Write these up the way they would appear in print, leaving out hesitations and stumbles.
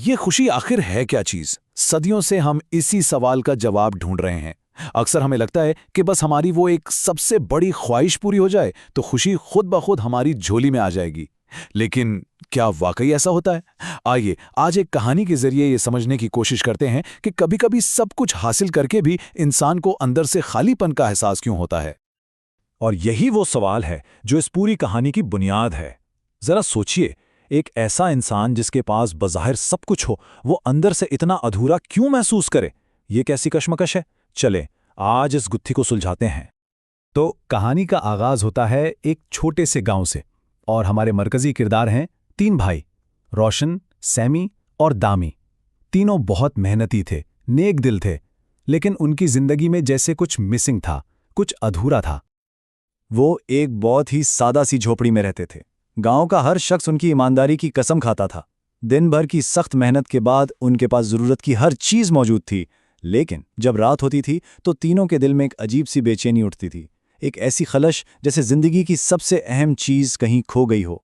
ये खुशी आखिर है क्या चीज? सदियों से हम इसी सवाल का जवाब ढूंढ रहे हैं। अक्सर हमें लगता है कि बस हमारी वो एक सबसे बड़ी ख्वाहिश पूरी हो जाए तो खुशी खुद ब खुद हमारी झोली में आ जाएगी। लेकिन क्या वाकई ऐसा होता है? आइए आज एक कहानी के जरिए ये समझने की कोशिश करते हैं कि कभी-कभी सब कुछ हासिल करके भी इंसान को अंदर से खालीपन का एहसास क्यों होता है। और यही वो सवाल है जो इस पूरी कहानी की बुनियाद है। जरा सोचिए, एक ऐसा इंसान जिसके पास बज़ाहिर सब कुछ हो, वो अंदर से इतना अधूरा क्यों महसूस करे? ये कैसी कश्मकश है? चले आज इस गुत्थी को सुलझाते हैं। तो कहानी का आगाज होता है एक छोटे से गांव से, और हमारे मरकजी किरदार हैं तीन भाई, रोशन, सैमी और दामी। तीनों बहुत मेहनती थे, नेक दिल थे, लेकिन उनकी जिंदगी में जैसे कुछ मिसिंग था, कुछ अधूरा था। वो एक बहुत ही सादा सी झोपड़ी में रहते थे। गांव का हर शख्स उनकी ईमानदारी की कसम खाता था। दिन भर की सख्त मेहनत के बाद उनके पास जरूरत की हर चीज मौजूद थी, लेकिन जब रात होती थी तो तीनों के दिल में एक अजीब सी बेचैनी उठती थी, एक ऐसी खलश जैसे जिंदगी की सबसे अहम चीज कहीं खो गई हो।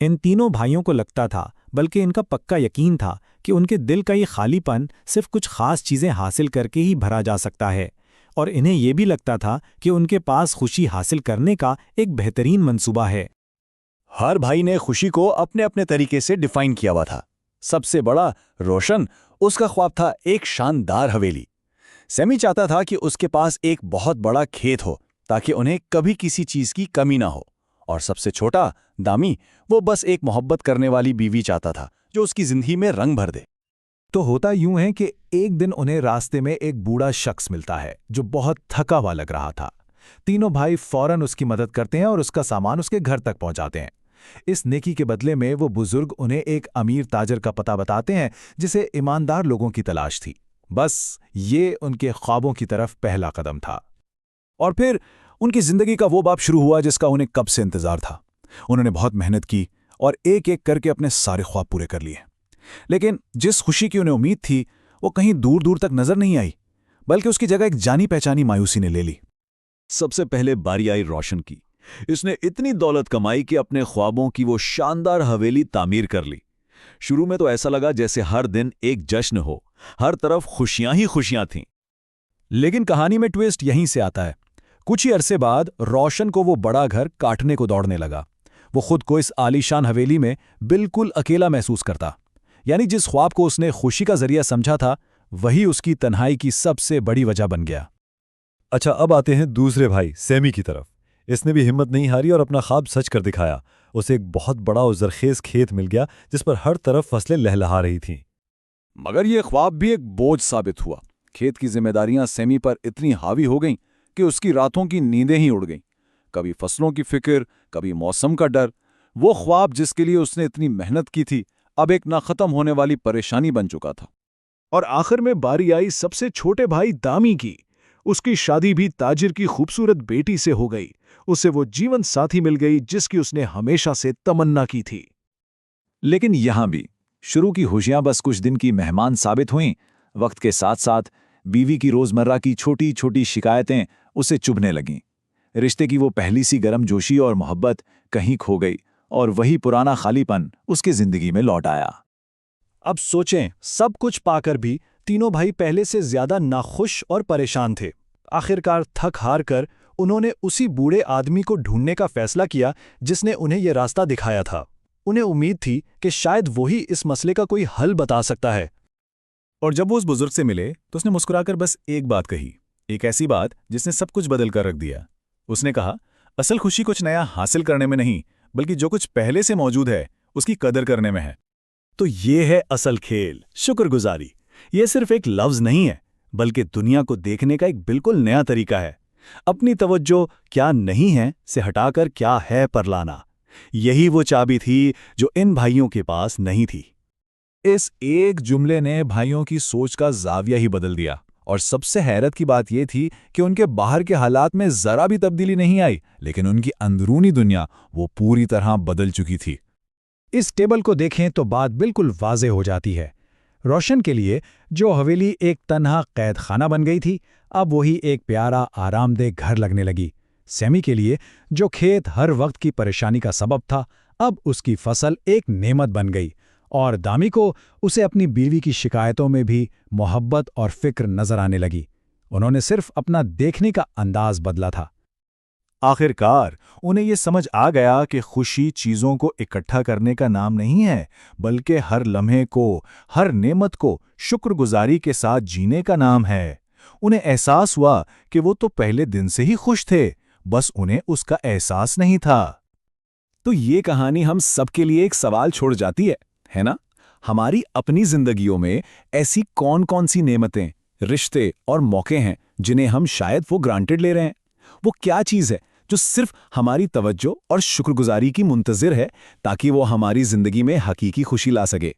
इन तीनों भाइयों को लगता था, बल्कि इनका पक्का यकीन था कि उनके दिल का ये खालीपन सिर्फ कुछ खास चीजें हासिल करके ही भरा जा सकता है, और इन्हें यह भी लगता था कि उनके पास खुशी हासिल करने का एक बेहतरीन मंसूबा है। हर भाई ने खुशी को अपने अपने तरीके से डिफाइन किया हुआ था। सबसे बड़ा रोशन, उसका ख्वाब था एक शानदार हवेली। सैमी चाहता था कि उसके पास एक बहुत बड़ा खेत हो ताकि उन्हें कभी किसी चीज की कमी ना हो। और सबसे छोटा दामी, वो बस एक मोहब्बत करने वाली बीवी चाहता था जो उसकी जिंदगी में रंग भर दे। तो होता यूं है कि एक दिन उन्हें रास्ते में एक बूढ़ा शख्स मिलता है जो बहुत थका हुआ लग रहा था। तीनों भाई फौरन उसकी मदद करते हैं और उसका सामान उसके घर तक पहुंचाते हैं। इस नेकी के बदले में वो बुजुर्ग उन्हें एक अमीर ताजर का पता बताते हैं जिसे ईमानदार लोगों की तलाश थी। बस ये उनके ख्वाबों की तरफ पहला कदम था। और फिर उनकी जिंदगी का वो बाब शुरू हुआ जिसका उन्हें कब से इंतजार था। उन्होंने बहुत मेहनत की और एक एक करके अपने सारे ख्वाब पूरे कर लिए। लेकिन जिस खुशी की उन्हें उम्मीद थी वो कहीं दूर दूर तक नजर नहीं आई, बल्कि उसकी जगह एक जानी पहचानी मायूसी ने ले ली। सबसे पहले बारी आई रोशन की। इसने इतनी दौलत कमाई कि अपने ख्वाबों की वो शानदार हवेली तामीर कर ली। शुरू में तो ऐसा लगा जैसे हर दिन एक जश्न हो, हर तरफ खुशियां ही खुशियां थीं। लेकिन कहानी में ट्विस्ट यहीं से आता है। कुछ ही अरसे बाद रोशन को वो बड़ा घर काटने को दौड़ने लगा। वो खुद को इस आलीशान हवेली में बिल्कुल अकेला महसूस करता, यानी जिस ख्वाब को उसने खुशी का जरिया समझा था वही उसकी तन्हाई की सबसे बड़ी वजह बन गया। अच्छा, अब आते हैं दूसरे भाई सैमी की तरफ। इसने भी हिम्मत नहीं हारी और अपना ख्वाब सच कर दिखाया। उसे एक बहुत बड़ा और जरखेज खेत मिल गया जिस पर हर तरफ फसलें लहलहा रही थीं। मगर यह ख्वाब भी एक बोझ साबित हुआ। खेत की जिम्मेदारियां सैमी पर इतनी हावी हो गईं कि उसकी रातों की नींदें ही उड़ गईं। कभी फसलों की फिक्र, कभी मौसम का डर। वो ख्वाब जिसके लिए उसने इतनी मेहनत की थी अब एक ना खत्म होने वाली परेशानी बन चुका था। और आखिर में बारी आई सबसे छोटे भाई दामी की। उसकी शादी भी ताजिर की खूबसूरत बेटी से हो गई। उसे वो जीवन साथी मिल गई जिसकी उसने हमेशा से तमन्ना की थी। लेकिन यहां भी शुरू की खुशियां बस कुछ दिन की मेहमान साबित हुईं। वक्त के साथ साथ बीवी की रोजमर्रा की छोटी छोटी शिकायतें उसे चुभने लगीं। रिश्ते की वो पहली सी गर्मजोशी और मोहब्बत कहीं खो गई और वही पुराना खालीपन उसकी जिंदगी में लौट आया। अब सोचें, सब कुछ पाकर भी तीनों भाई पहले से ज्यादा नाखुश और परेशान थे। आखिरकार थक हार कर उन्होंने उसी बूढ़े आदमी को ढूंढने का फैसला किया जिसने उन्हें यह रास्ता दिखाया था। उन्हें उम्मीद थी कि शायद वही इस मसले का कोई हल बता सकता है। और जब वो उस बुजुर्ग से मिले तो उसने मुस्कुराकर बस एक बात कही, एक ऐसी बात जिसने सब कुछ बदल कर रख दिया। उसने कहा, असल खुशी कुछ नया हासिल करने में नहीं, बल्कि जो कुछ पहले से मौजूद है उसकी कदर करने में है। तो ये है असल खेल, शुक्रगुजारी। ये सिर्फ एक लफ्ज नहीं है, बल्कि दुनिया को देखने का एक बिल्कुल नया तरीका है। अपनी तवज्जो क्या नहीं है से हटाकर क्या है पर लाना। यही वो चाबी थी जो इन भाइयों के पास नहीं थी। इस एक जुमले ने भाइयों की सोच का जाविया ही बदल दिया। और सबसे हैरत की बात यह थी कि उनके बाहर के हालात में जरा भी तब्दीली नहीं आई, लेकिन उनकी अंदरूनी दुनिया वो पूरी तरह बदल चुकी थी। इस टेबल को देखें तो बात बिल्कुल वाज़ेह हो जाती है। रोशन के लिए जो हवेली एक तन्हा कैद खाना बन गई थी, अब वही एक प्यारा आरामदेह घर लगने लगी। सैमी के लिए जो खेत हर वक्त की परेशानी का सबब था, अब उसकी फसल एक नेमत बन गई। और दामी को उसे अपनी बीवी की शिकायतों में भी मोहब्बत और फिक्र नजर आने लगी। उन्होंने सिर्फ अपना देखने का अंदाज बदला था। आखिरकार उन्हें ये समझ आ गया कि खुशी चीज़ों को इकट्ठा करने का नाम नहीं है, बल्कि हर लम्हे को, हर नेमत को शुक्रगुजारी के साथ जीने का नाम है। उन्हें एहसास हुआ कि वो तो पहले दिन से ही खुश थे, बस उन्हें उसका एहसास नहीं था। तो ये कहानी हम सबके लिए एक सवाल छोड़ जाती है ना? हमारी अपनी जिंदगियों में ऐसी कौन कौन सी नेमतें, रिश्ते और मौके हैं जिन्हें हम शायद वो ग्रांटेड ले रहे हैं? वो क्या चीज़ है जो सिर्फ हमारी तवज्जो और शुक्रगुजारी की मुंतज़िर है ताकि वो हमारी जिंदगी में हकीकी खुशी ला सके?